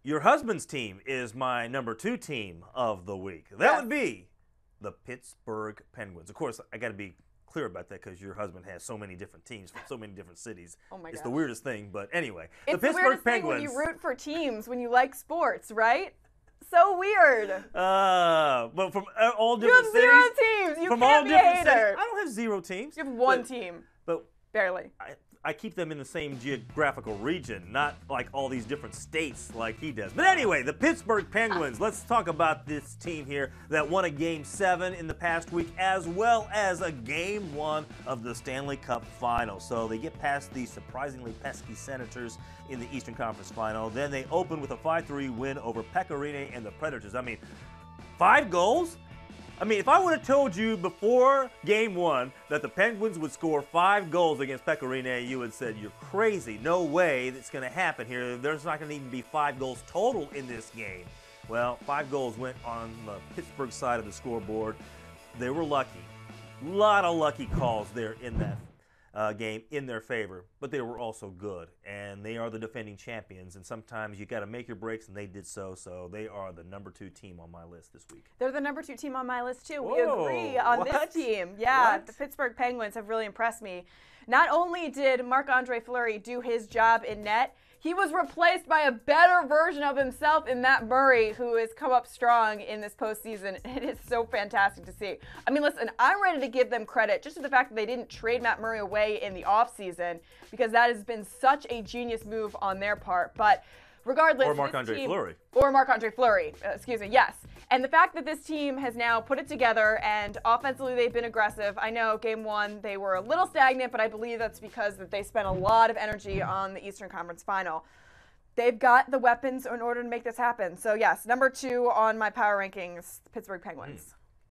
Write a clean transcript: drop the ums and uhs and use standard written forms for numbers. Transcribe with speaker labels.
Speaker 1: Your husband's team is my number 2 team of the week. That would be the Pittsburgh Penguins. Of course, I got to be clear about that because your husband has so many different teams from so many different cities.
Speaker 2: Oh my gosh.
Speaker 1: It's the weirdest thing, but anyway.
Speaker 2: It's
Speaker 1: the Pittsburgh
Speaker 2: weirdest
Speaker 1: Penguins.
Speaker 2: thing when you root for teams when you like sports, right? So weird.
Speaker 1: But from all different cities.
Speaker 2: You have 0 teams. You
Speaker 1: from
Speaker 2: can't
Speaker 1: all
Speaker 2: be
Speaker 1: different
Speaker 2: a hater.
Speaker 1: cities. I don't have 0 teams.
Speaker 2: You have 1 team.
Speaker 1: But
Speaker 2: barely.
Speaker 1: I keep them in the same geographical region, not like all these different states like he does. But anyway, the Pittsburgh Penguins. Let's talk about this team here that won a Game 7 in the past week, as well as a Game 1 of the Stanley Cup Final. So they get past the surprisingly pesky Senators in the Eastern Conference Final. Then they open with a 5-3 win over Pecorine and the Predators. I mean, 5 goals? I mean, if I would have told you before Game 1 that the Penguins would score 5 goals against Pecorine, you would have said, you're crazy. No way that's going to happen here. There's not going to even be 5 goals total in this game. Well, 5 goals went on the Pittsburgh side of the scoreboard. They were lucky. A lot of lucky calls there in that game in their favor, but they were also good, and they are the defending champions, and sometimes you got to make your breaks, and they did so they are the number 2 team on my list this week.
Speaker 2: They're the number 2 team on my list too.
Speaker 1: Whoa,
Speaker 2: we agree on this team. Yeah, the Pittsburgh Penguins have really impressed me. Not only did Marc-Andre Fleury do his job in net, he was replaced by a better version of himself in Matt Murray, who has come up strong in this postseason. It is so fantastic to see. I mean, listen, I'm ready to give them credit just for the fact that they didn't trade Matt Murray away in the offseason, because that has been such a genius move on their part. But regardless,
Speaker 1: or Marc-Andre Fleury.
Speaker 2: Or Marc-Andre Fleury, excuse me, yes. And the fact that this team has now put it together and offensively they've been aggressive. I know Game 1 they were a little stagnant, but I believe that's because that they spent a lot of energy on the Eastern Conference Final. They've got the weapons in order to make this happen. So yes, number 2 on my power rankings, Pittsburgh Penguins.